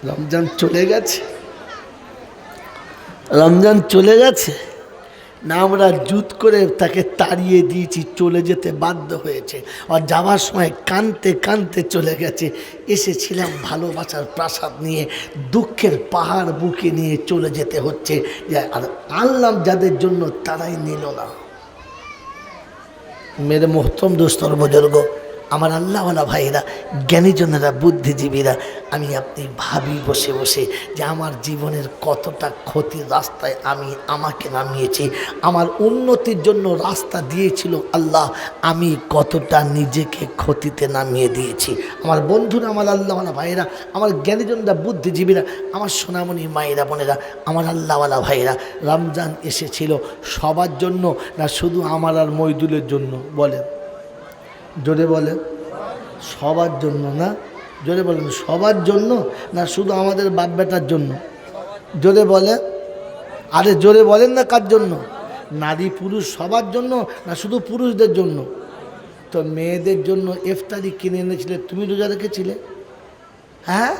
রমজান চলে গেছে, রমজান চলে গেছে না, আমরা জুত করে তাকে তাড়িয়ে দিয়েছি, চলে যেতে বাধ্য হয়েছে। আর যাওয়ার সময় কাঁদতে কাঁদতে চলে গেছে। এসেছিলাম ভালোবাসার প্রাসাদ নিয়ে, দুঃখের পাহাড় বুকে নিয়ে চলে যেতে হচ্ছে। আর আল্লাহ যাদের জন্য তারাই নিল না। মেরে মোহতম দোস্তর বুজুর্গ, আমার আল্লাহওয়ালা ভাইরা, জ্ঞানীজনেরা, বুদ্ধিজীবীরা, আমি আপনি ভাবি বসে বসে যে আমার জীবনের কতটা ক্ষতির রাস্তায় আমাকে নামিয়েছি। আমার উন্নতির জন্য রাস্তা দিয়েছিল আল্লাহ, আমি কতটা নিজেকে ক্ষতিতে নামিয়ে দিয়েছি। আমার বন্ধুরা, আমার আল্লাহওয়ালা ভাইরা, আমার জ্ঞানীজনেরা, বুদ্ধিজীবীরা, আমার সোনামণি মায়েরা, বোনেরা, আমার আল্লাহওয়ালা ভাইরা, রমজান এসেছিল সবার জন্য না শুধু আমার আর মইদুলের জন্য? বলেন, জোরে বলেন। সবার জন্য না? জোরে বলেন। সবার জন্য না শুধু আমাদের বাপ বেটার জন্য? জোরে বলেন। আরে জোরে বলেন না, কার জন্য? নারী পুরুষ সবার জন্য না শুধু পুরুষদের জন্য? তো মেয়েদের জন্য ইফতারি কিনে এনেছিলে, তুমি রোজা রেখেছিলে? হ্যাঁ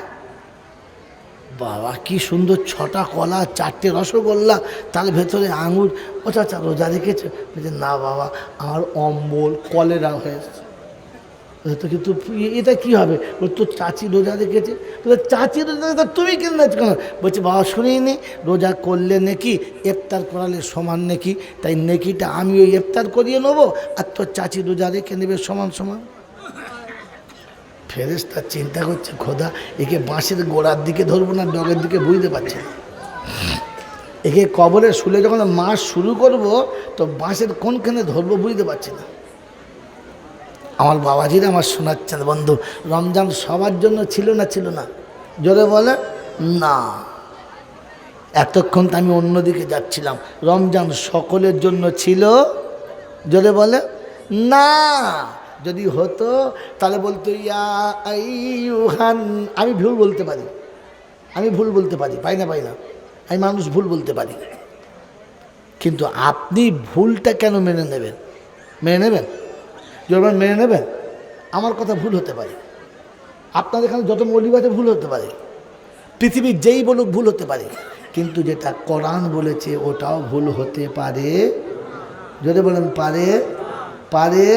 বাবা, কি সুন্দর, 6টা কলা, 4টে রসগোল্লা, তার ভেতরে আঙুর। ও চাচা রোজা রেখেছে? বলছে না বাবা, আমার অম্বল কলেরা হয়েছে। তো কিন্তু এটা কী হবে? তোর চাচি রোজা রেখেছে। চাচি রোজা রেখে তুমি কেন কেন? বলছে বাবা শুনিনি, রোজা করলে নেকি, ইফতার করালে সমান নেকি, তাই নেকিটা আমি ওই ইফতার করিয়ে নেবো আর তোর চাচি রোজা রেখে নেবে সমান সমান। ফেরেশতা চিন্তা করছে, খোদা একে বাঁশের গোড়ার দিকে ধরবো না ডগের দিকে বুঝতে পারছে না। একে কবরে শুলে যখন মাস শুরু করব তো বাঁশের কোনখানে ধরবো বুঝতে পারছি না। আমার বাবাজিরা আমার শোনাচ্ছেন, বন্ধু রমজান সবার জন্য ছিল না? ছিল না? জোরে বলে না। এতক্ষণ তো আমি অন্যদিকে যাচ্ছিলাম। রমজান সকলের জন্য ছিল? জোরে বলে না। যদি হতো তাহলে বলতো ইয়া আইয়ুহান। আমি ভুল বলতে পারি, আমি ভুল বলতে পারি, পাই না, আমি মানুষ, ভুল বলতে পারি। কিন্তু আপনি ভুলটা কেন মেনে নেবেন? মেনে নেবেন? যখন মেনে নেবেন, আমার কথা ভুল হতে পারে, আপনাদের এখানে যত মৌলবি আছে ভুল হতে পারে, পৃথিবীর যেই বলুক ভুল হতে পারে, কিন্তু যেটা কোরআন বলেছে ওটাও ভুল হতে পারে। যদি বলেন পারে, পারে।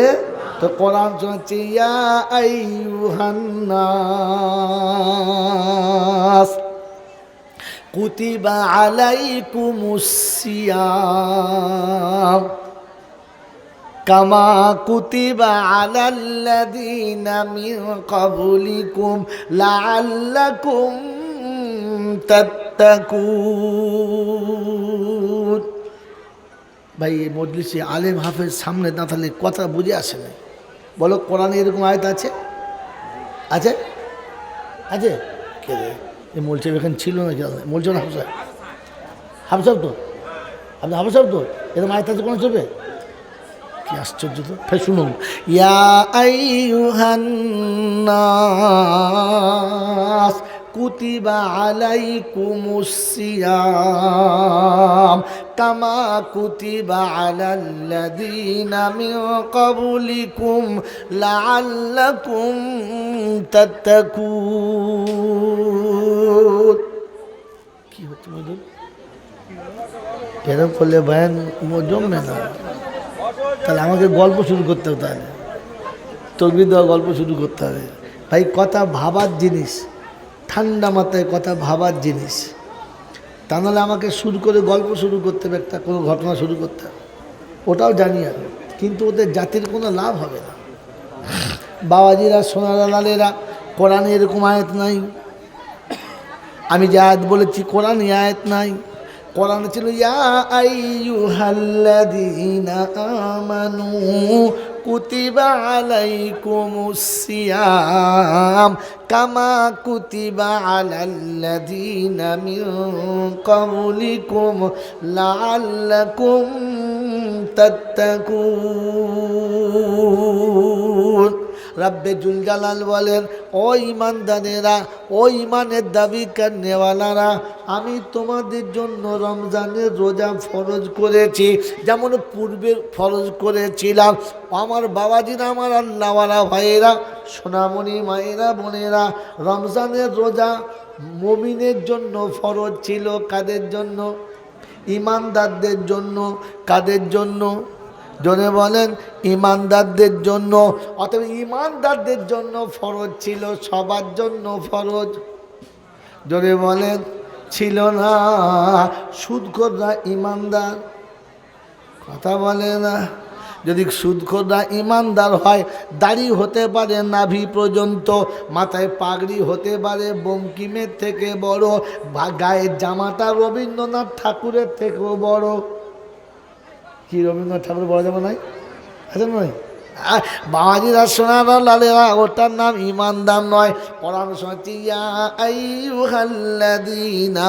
তো কোরআন শোনাচ্ছে ইয়া আইয়ুহান নাস কুতিবা আলাইকুমুস সিয়াম কামা কুতিবা আলাল্লাযীনা মিন ক্বাবলিকুম লাআল্লাকুম তাত্তাকুন। ভাই এই মজলিসে আলেম হাফেজ সামনে দাঁড়ালে কথা বুঝে আসে না। বলো কোরআনে এরকম আয়াত আছে? আছে? আছে? কে রে? এই মোল সাহেব এখানে ছিল না? কেন মোল সাহেব? হাফসাব, হাফসাব তো, আপনি হাফসাব তো, এরকম আয়াত আছে কোনো চলবে? কি আশ্চর্য তো। ফের শুনুন, ইয়া আইয়ুহান নাস কুতিবা আলাইকুমুস সিয়াম কামা কুতিবা আলাল্লাযীনা মিন ক্বাবলিকুম লাআল্লাকুম তাত্তাকুন। কি হচ্ছে বলুন? এরকম করলে বয়ান জমবে না। তাহলে আমাকে গল্প শুরু করতে হবে, তাহলে তকবীর দেওয়া গল্প শুরু করতে হবে। ভাই কথা ভাবার জিনিস, ঠান্ডা মাথায় কথা ভাবার জিনিস। তা নাহলে আমাকে শুরু করে গল্প শুরু করতে হবে, একটা কোনো ঘটনা শুরু করতে হবে, ওটাও জানি আমি, কিন্তু ওদের জাতির কোনো লাভ হবে না। বাবাজিরা, সোনারালালেরা, কোরআনে এরকম আয়াত নাই। আমি যে আয়াত বলেছি কোরআনে আয়াত নাই। কোরআনে ছিল ইয়া আইয়ুহাল্লাযীনা আমানু কুতিবা আলাইকুমুস সিয়াম কামা কুতিবা আলাল্লাযীনা মিন ক্বাবলিকুম লাআল্লাকুম তাত্তাকুন। রাব্বে জুল জালাল বলেন, ও ইমানদারেরা, ও ইমানের দাবি কারনেওয়ালারা, আমি তোমাদের জন্য রমজানের রোজা ফরজ করেছি, যেমন পূর্বে ফরজ করেছিলাম। আমার বাবাজিরা, আমার আল্লাহওয়ালা ভাইয়েরা, সোনামণি মায়েরা, বোনেরা, রমজানের রোজা মুমিনের জন্য ফরজ ছিল। কাদের জন্য? ইমানদারদের জন্য। কাদের জন্য? জোরে বলেন, ইমানদারদের জন্য। অতএব ইমানদারদের জন্য ফরজ ছিল, সবার জন্য ফরজ জোরে বলেন ছিল না। সুদখোররা ইমানদার, কথা বলে না। যদি সুদখোররা ইমানদার হয়, দাড়ি হতে পারে নাভি পর্যন্ত, মাথায় পাগড়ি হতে পারে বঙ্কিমের থেকে বড়, গায়ের জামাটা রবীন্দ্রনাথ ঠাকুরের থেকেও বড়। কি রবীন্দ্রনাথ ঠাকুর বড় জামা নাই? আছে নয়? বাবাজিরা, সোনারা, লালেরা, ওটার নাম ইমানদার নয়। কোরআন শুনছি, ইয়া আইয়ুহাল্লাযীনা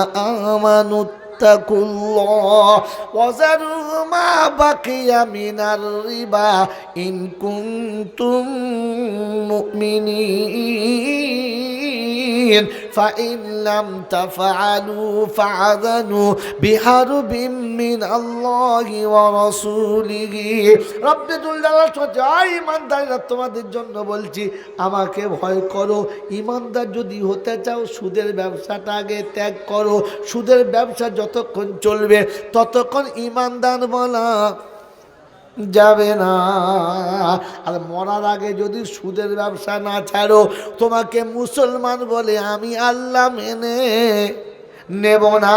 আমানু তাকুল্লাহ ওয়া যারু মা বাকিয়া মিনার রিবা ইন কুনতুম মুমিনিন ফাইন লাম তাফআলু ফাআযানু বিহারবিম মিনাল্লাহি ওয়া রাসূলিহি। রব্বুল জালাল জয় ইমানদাররা, তোমাদের জন্য বলছি, আমাকে ভয় করো। ইমানদার যদি হতে চাও, সুদের ব্যবসাটা আগে ত্যাগ করো। সুদের ব্যবসা যতক্ষণ চলবে ততক্ষণ ইমানদার বলা যাবে না। আর মরার আগে যদি সুদের ব্যবসা না ছাড়ো, তোমাকে মুসলমান বলে আমি আল্লাহ মেনে নেব না।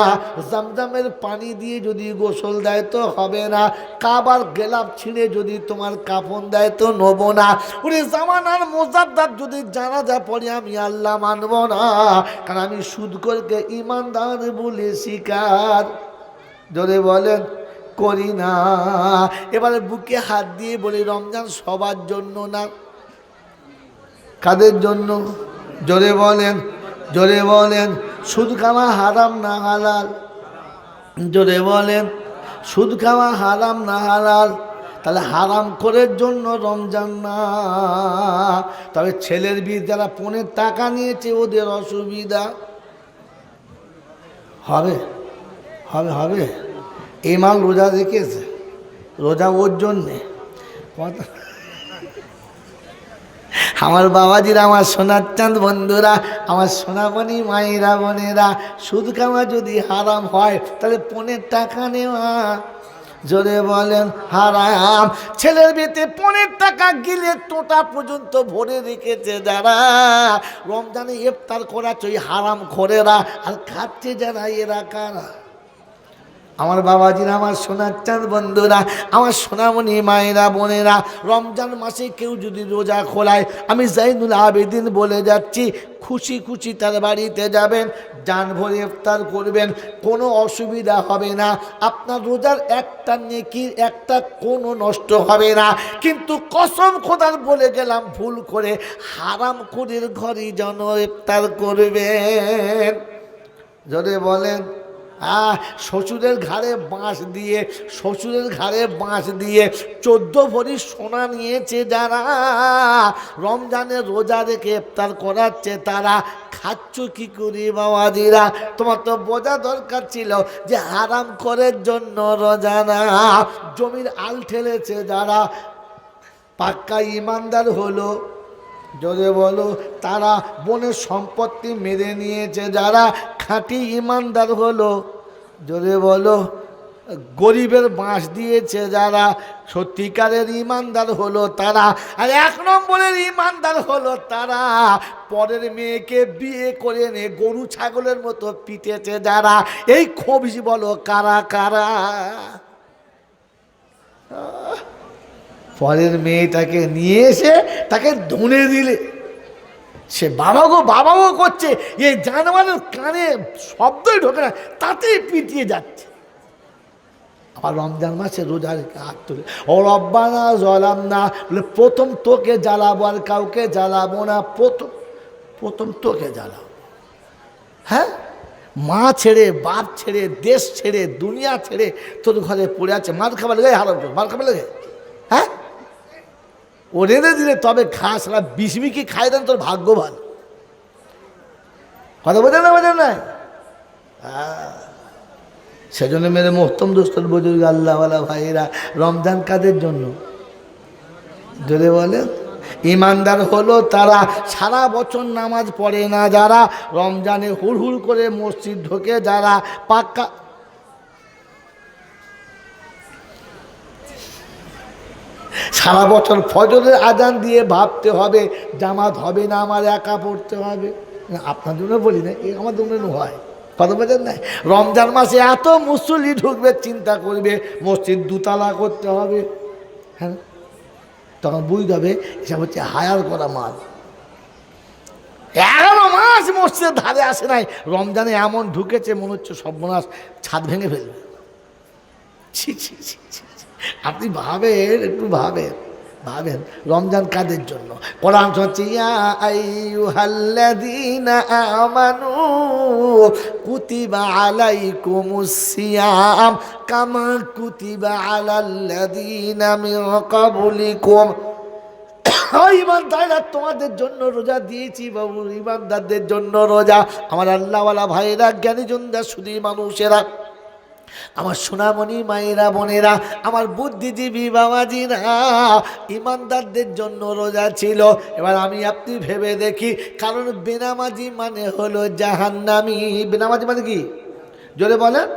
জামজামের পানি দিয়ে যদি গোসল দেয় তো হবে না। কাবার গেলাপ ছিঁড়ে যদি তোমার কাফন দেয় তো নেব না। ওরে জামানার মোজাদ্দাদ যদি জানাজা পড়ে আমি আল্লাহ মানব না, কারণ আমি সুদখোরকে ইমানদার বলে স্বীকার জোরে বলেন করি না। এবারে বুকে হাত দিয়ে বলি, রমজান সবার জন্য না। কাদের জন্য? জোরে বলেন, জোরে বলেন। সুদ খাওয়া হারাম না হালাল? জোরে বলেন, সুদ খাওয়া হারাম না হালাল? তাহলে হারাম করার জন্য রমজান না। তবে ছেলের বিয়ে যারা পনের টাকা নিয়েছে ওদের অসুবিধা হবে হবে হবে। এই মাল রোজা রেখেছে, রোজা ওর জন্যে। আমার বাবাজিরা, আমার সোনার চাঁদ বন্ধুরা, আমার সোনামণি মায়েরা, বোনেরা, সুদ খাওয়া যদি হারাম হয় তাহলে পনের টাকা নেওয়া জোরে বলেন হারাম। ছেলের বিয়েতে পনের টাকা গিলে টোটা পর্যন্ত ভরে রেখেছে যারা, রমজানে ইফতার করাচ্ছে ওই হারাম খোরেরা, আর খাচ্ছে যারা এরা কারা? আমার বাবাজিরা, আমার সোনার চাঁদ বন্ধুরা, আমার সোনামণি মায়েরা, বোনেরা, রমজান মাসে কেউ যদি রোজা খোলায়, আমি জাইনুল আবেদিন বলে যাচ্ছি, খুশি খুশি তার বাড়িতে যাবেন, জান ভরে ইফতার করবেন, কোনো অসুবিধা হবে না। আপনার রোজার একটা নেকির একটা কোনো নষ্ট হবে না। কিন্তু কসম খোদার বলে গেলাম, ভুল করে হারাম করে ঘরে যেন ইফতার করবেন যদি বলেন। শ্বশুরের ঘাড়ে বাঁশ দিয়ে, শ্বশুরের ঘাড়ে বাঁশ দিয়ে 14 ভরি সোনা নিয়েছে যারা, রমজানের রোজা রেখে ইফতার করাচ্ছে তারা, খাচ্ছ কি করি বাবাজিরা? তোমার তো বোঝা দরকার ছিল যে হারাম করার জন্য রোজা না। জমির আল ঠেলেছে যারা, পাক্কা ইমানদার হলো যদি বলো, তারা বনের সম্পত্তি মেরে নিয়েছে যারা, খাঁটি ইমানদার হলো যদি বলো, গরিবের বাঁশ দিয়েছে যারা, সত্যিকারের ইমানদার হলো তারা। আর 1 নম্বরের ইমানদার হলো তারা, পরের মেয়েকে বিয়ে করে নে গরু ছাগলের মতো পিটেছে যারা। এই খবজি বলো কারা কারা? পরের মেয়েটাকে নিয়ে এসে তাকে ধুনে দিলে, সে বাবাগো করছে, এই জানোয়ারের কানে শব্দই ঢোকে না, তাতেই পিটিয়ে যাচ্ছে। আবার রমজান মাসে রোজা রেখে হাত তুলে, ও রব্বানা জালামনা, বলে প্রথম তোকে জ্বালাবো আর কাউকে জ্বালাবো না, প্রথম তোকে জ্বালাবো। হ্যাঁ, মা ছেড়ে, বাপ ছেড়ে, দেশ ছেড়ে, দুনিয়া ছেড়ে তোর ঘরে পড়ে আছে, মার খাবার লেগে হারাম, মার খাবার লেগে। হ্যাঁ, ও রেঁধে দিলে তবে খাস না, বিষ খাই দেন, তোর ভাগ্য ভালো। কথা বোঝেন না, বোঝেন না? সেজন্য মেরে মোহতম দোস্তর বুজুর্গ আল্লাহওয়ালা ভাইরা, রমজান কাদের জন্য যদি বলে? ইমানদার হলো তারা সারা বছর নামাজ পড়ে না যারা, রমজানে হুড় করে মসজিদ ঢোকে যারা, পাক্কা সারা বছর ফজরের আজান দিয়ে ভাবতে হবে জামাত হবে না, আমার একা পড়তে হবে। আপনার জন্য বলি না, এ আমার জন্য হয়। কথা বোঝেন না? রমজান মাসে এত মুসল্লি ঢুকবে, চিন্তা করবে মসজিদ দুতলা করতে হবে। হ্যাঁ, তখন বুঝতে হবে এসব হচ্ছে হায়ার করা মাল। 11 মাস মসজিদের ধারে আসে নাই, রমজানে এমন ঢুকেছে মনে হচ্ছে সর্বনাশ, ছাদ ভেঙে ফেলবে। ছি ছি ছি ছি। আপনি ভাবেন, একটু ভাবেন রমজান কাদের জন্য? কোরআন হচ্ছে ইয়া আইয়ুহাল্লাযীনা আমানু কুতিবা আলাইকুমুস সিয়াম কামা কুতিবা আলাল্লাযীনা মিন ক্বাবলিকুম। ইমানদাররা, তোমাদের জন্য রোজা দিয়েছি বাবু, ইমানদারদের জন্য রোজা। আমার আল্লাহওয়ালা ভাইরা, জ্ঞানীজনরা, শুধু মানুষেরা, আমার সোনামণি মায়েরা, বোনেরা, আমার বুদ্ধিজীবী বাবাজিরা, ইমানদারদের জন্য রোজা ছিল। এবার আমি আপনি ভেবে দেখি, কারণ বেনামাজি মানে হলো জাহান্নামী। বেনামাজি মানে কি? জোরে বলেন।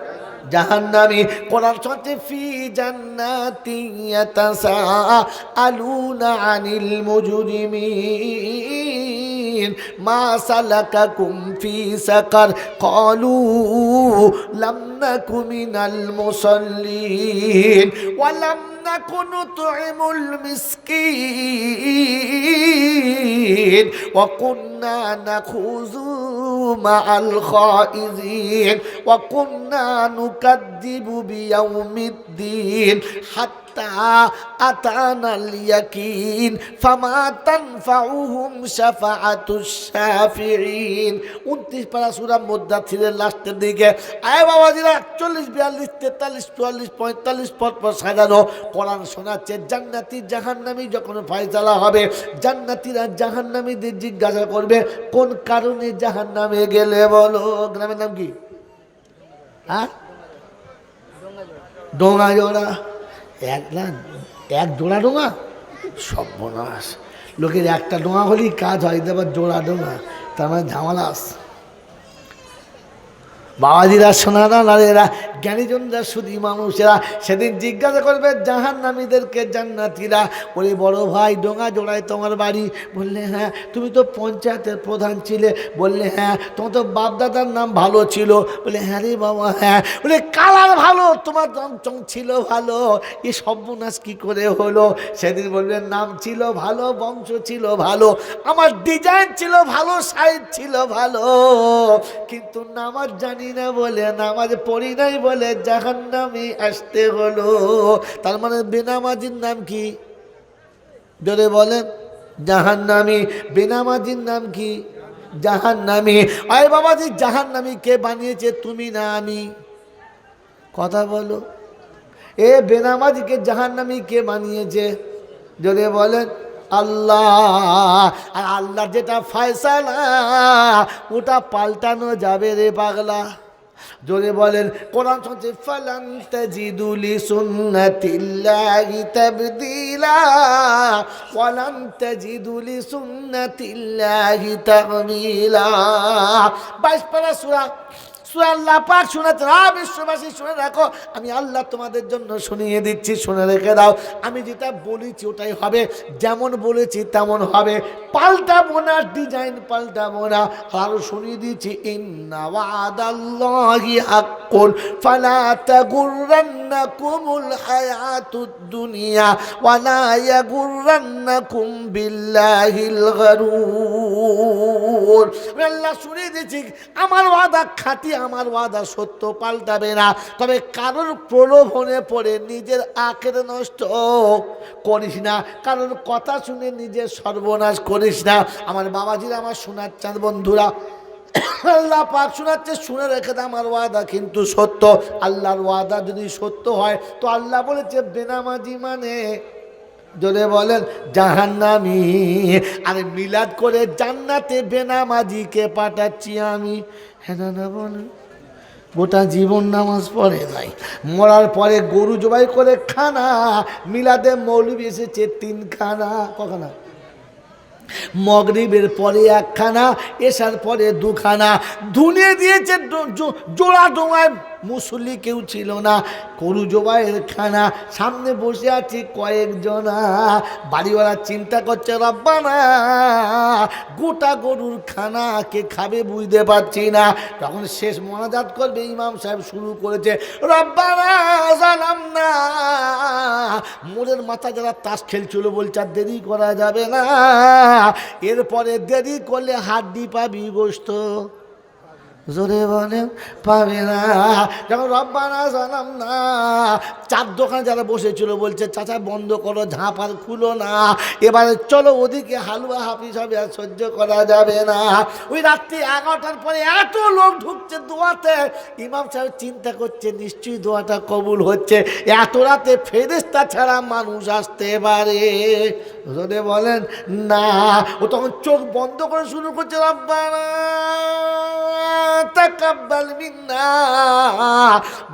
জাহান্নামী। কোরআন হচ্ছে ফি জান্নাতি ইয়াতাসাআলুনা আনিল মুজরিমিন মা সালাকাকুম ফি সাকার ক্বালু লাম নাকু মিনাল মুসাল্লিন ওয়া লাম নাকু নুতইমুল মিসকিন ওয়া কুন্না নাখুযু মা'আল খাইযিন ওয়া কুন্না নুকাদ্দিবু বিয়াউমিদ্দিন হাত্তা আতানাল ইয়াকিন ফামা তানফাউহুম শাফাআতুশ শাফিঈন। 29 পারা সূরা মুদ্দাথিরের লাস্টের দিকে। আয় বাবাজিরা, 41, 42, 43, 44, 45 পর সাজানো কোরআন শোনাচ্ছে। জান্নাতি জাহান্নামী যখন ফয়সালা হবে, জান্নাতীরা জাহান্নামীদের জিজ্ঞাসা করবে কোন কারণে জাহান্নামে গেলে বলো। গ্রামের নাম কি? হ্যাঁ, ডোঙা জোড়া। এক জোড়া ডোঙা, সর্বনাশ। লোকের একটা ডোঙা হলেই কাজ হয়, আবার জোড়া ডোঙা, তার মানে ঝামেলা আছে। বাবাজিরা, শোনারা, নারীরা, জ্ঞানীজনরা, শুধু মানুষেরা সেদিন জিজ্ঞাসা করবে জাহান্নামীদেরকে জান্নাতীরা, ওরে বড় ভাই, ডোঙা জোড়ায় তোমার বাড়ি? বললে হ্যাঁ। তুমি তো পঞ্চায়েতের প্রধান ছিলে? বললে হ্যাঁ। তোমার তো বাপদাদার নাম ভালো ছিল? বলে হ্যাঁ রে বাবা হ্যাঁ। বলে কালার ভালো, তোমার রং ছিল ভালো, এ সর্বনাশ কি করে হলো? সেদিন বলবেন নাম ছিল ভালো, বংশ ছিল ভালো, আমার ডিজাইন ছিল ভালো, সাইজ ছিল ভালো, কিন্তু নামাজ জানি না বলে, নামাজ পড়ি নাই বলে জাহান্নামে আসতে হলো। তার মানে বেনামাজির নাম কি? জোরে বলেন। জাহান্নামী। বেনামাজির নাম কি? জাহান্নামী। আয় বাবাজি, জাহান্নামী কে বানিয়েছে? তুমি না আমি? কথা বলো। এ বেনামাজিকে জাহান্নামী কে বানিয়েছে? জোরে বলেন। আল্লাহ। আর আল্লাহ যেটা ফয়সালা ওটা পাল্টানো যাবে রে পাগলা। জোরে বলেন। কোরআন শুনছে ফালান তাজিদু লিসুন্নাতিল্লাহি তাবদীলা ওয়ালান তাজিদু লিসুন্নাতিল্লাহি তাহমিলা। 22 পারা সূরা আল্লাহ পাক শোনাচ্ছেন। বিশ্ববাসী শুনে রাখো, আমি আল্লাহ তোমাদের জন্য শুনিয়ে দিচ্ছি, শুনে রেখে দাও। আমি যেটা বলেছি ওটাই হবে, যেমন বলেছি তেমন হবে, পাল্টাবো না, ডিজাইন পাল্টাবো না। আর শুনিয়ে দিচ্ছি ইন্না ওয়াদাল্লাহি হাক্কুন ফালা তাগুররান্নাকুমুল হায়াতুদ দুনিয়া ওয়ালা ইয়াগুররান্নাকুম বিল্লাহিল গারুর। আল্লাহ শুনিয়ে দিচ্ছি, আমার ওয়াদা খাঁটি, আমার ওয়াদা সত্য, পাল্টাবে না। তবে কারোর প্রলোভনে পড়ে নিজের আখের নষ্ট করিস না, কারোর কথা শুনে নিজের সর্বনাশ করিস না। আমার বাবাজিরা, আমার শোনার চাঁদ বন্ধুরা, আল্লাহ পাক শোনাচ্ছে, শুনে রেখে দে, আমার ওয়াদা কিন্তু সত্য। আল্লাহর ওয়াদা যদি সত্য হয় তো আল্লাহ বলেছে বেনামাজি মানে জোরে বলেন জাহান্নামী। আরে মিলাদ করে জান্নাতে বেনামাজিকে পাঠাচ্ছি আমি। হ্যাঁ না বলেন, গোটা জীবন নামাজ পড়ে নাই, মরার পরে গরু জবাই করে খানা, মিলাদে মৌলবি এসেছে 3 খানা, কখানা? মগরিবের পরে 1 খানা, এশার পরে 2 খানা, ধুনিয়ে দিয়েছে জোড়া ডোঙায় মুসল্লি কেউ ছিল না, গরু জবাইয়ের খানা, সামনে বসে আছে কয়েকজনা, বাড়িওয়ালা চিন্তা করছে রব্বানা গোটা গরুর খানা কে খাবে বুঝতে পারছি না। তখন শেষ মোনাজাত করবে, ইমাম সাহেব শুরু করেছে রব্বানা জালামনা। মোড়ের মাথা যারা তাস খেলছিল বলছে আর দেরি করা যাবে না, এরপরে দেরি করলে হাড্ডি পাবি গোস্ত, জোরে বলেন পাবে না। যখন রব্বানা জালামনা, 4 দোকান যারা বসেছিল বলছে চাচা বন্ধ করো, ঝাঁপ আর খুলো না, এবারে চলো ওদিকে হালুয়া হাফিজ হবে, আর সহ্য করা যাবে না। ওই রাত্রি 11টার পরে এত লোক ঢুকছে দোয়াতে, ইমাম সাহেব চিন্তা করছে নিশ্চয়ই দোয়াটা কবুল হচ্ছে, এত রাতে ফেরেশতা ছাড়া মানুষ আসতে পারে? জোরে বলেন না। ও তখন চোখ বন্ধ করে শুরু করছে রব্বানা তাকাব্বাল মিন্না।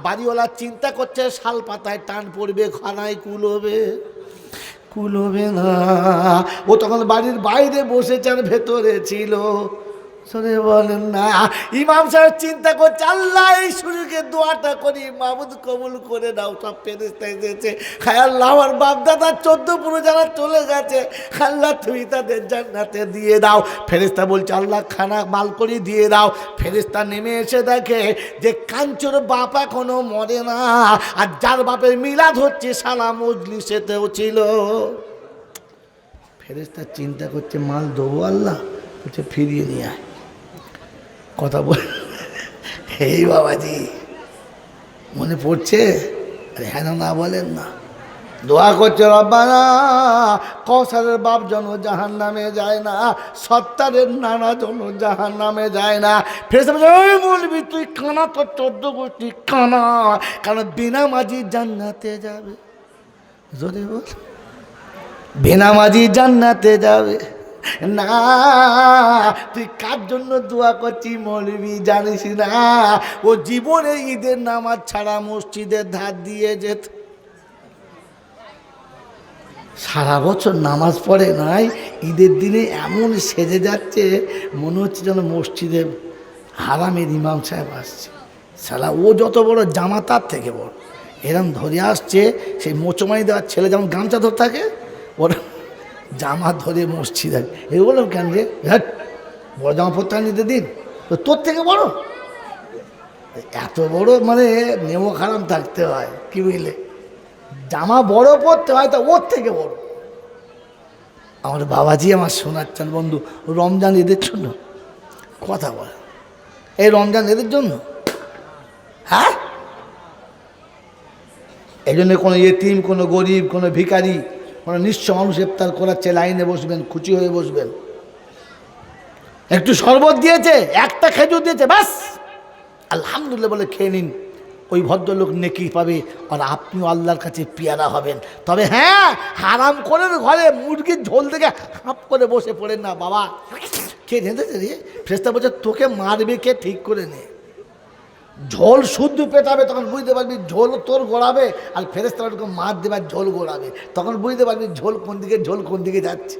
বাড়িওয়ালা চিন্তা করছে শাল পাতায় টান পড়বে, খানায় কুলোবে না। ও তখন বাড়ির বাইরে বসেছে আর ভেতরে ছিল, শুনে বলেন না। ইমাম সাহেব চিন্তা করছে আল্লাহ এই শুরুকে দোয়াটা করি, মাহমুদ কবুল করে দাও। সব ফেরেশতা এসেছে, হায় আল্লাহ আমার বাপ দাদা 14 পুরো যারা চলে গেছে, আল্লাহ তুমি তাদের জান্নাতে দিয়ে দাও। ফেরেশতা বলছে আল্লাহ খানা মাল করে দিয়ে দাও। ফেরেশতা নেমে এসে দেখে যে কাঞ্চোর বাপ এখনো মরে না, আর যার বাপের মিলাদ হচ্ছে সালা মজলিসেতেও ছিল। ফেরেশতা চিন্তা করছে মাল দেবো আল্লাহ, বলছে ফিরিয়ে নিয়ে আয়। কথা বল, এই বাবাজি মনে পড়ছে? হ্যাঁ না বলেন না। দোয়া করছে রব্বানা কৌসারের বাপ যেন জাহান্নামে যায় না, সত্তারের নানা যেন জাহান্নামে যায় না। ফেরেশতা বলছে ওই বলবি তুই কানা, তোর 14 গোষ্ঠী কানা, কারণ বেনামাজি জান্নাতে যাবে। জোরে বল, বেনামাজি জান্নাতে যাবে না। তুই কার জন্য দোয়া করছি মৌলবি জানিস না? ও জীবনে ঈদের নামাজ ছাড়া মসজিদের ধার দিয়ে যেত, সারা বছর নামাজ পড়ে নাই, ঈদের দিনে এমন সেজে যাচ্ছে মনে হচ্ছে যেন মসজিদে হারামের ইমাম সাহেব আসছে। সালা ও যত বড় জামা তার থেকে বড়, এরম ধরে আসছে, সেই মোচমানি দেওয়ার ছেলে যেমন গামছা ধরে থাকে, ওরা জামা ধরে মসজিদ। এই বললাম কেন রে, হ্যাঁ বড় জামা পরতে নিতে দিন, তো তোর থেকে বড়, এত বড় মানে নেমো খারাপ থাকতে হয়, কি বুঝলে? জামা বড় পরতে হয়, তা ওর থেকে বড়। আমার বাবাজি আমার শোনাচ্ছেন বন্ধু, রমজান এদের জন্য কথা বলে, এই রমজান এদের জন্য, হ্যাঁ এই জন্য কোনো ইয়েতিম, কোনো গরিব, কোনো ভিখারি, কোনো নিঃস্ব মানুষ ইফতার করাচ্ছে, লাইনে বসবেন, খুশি হয়ে বসবেন। একটু শরবত দিয়েছে, একটা খেজুর দিয়েছে, ব্যাস আলহামদুলিল্লাহ বলে খেয়ে নিন, ওই ভদ্রলোক নেকি পাবে, আর আপনিও আল্লাহর কাছে পেয়ারা হবেন। তবে হ্যাঁ, হারাম করে ঘরে মুরগির ঝোল থেকে হাঁপ করে বসে পড়েন না বাবা, কে রেঁধেছে রে? ফেরেশতা বলছে তোকে মারবে কে, ঠিক করে নে। ঝোল শুদ্ধ পেটাবে, তখন বুঝতে পারবি ঝোল তোর গড়াবে, আর ফেরেশতা তোকে মার দেবে আর ঝোল গড়াবে, তখন বুঝতে পারবি ঝোল কোন দিকে যাচ্ছে।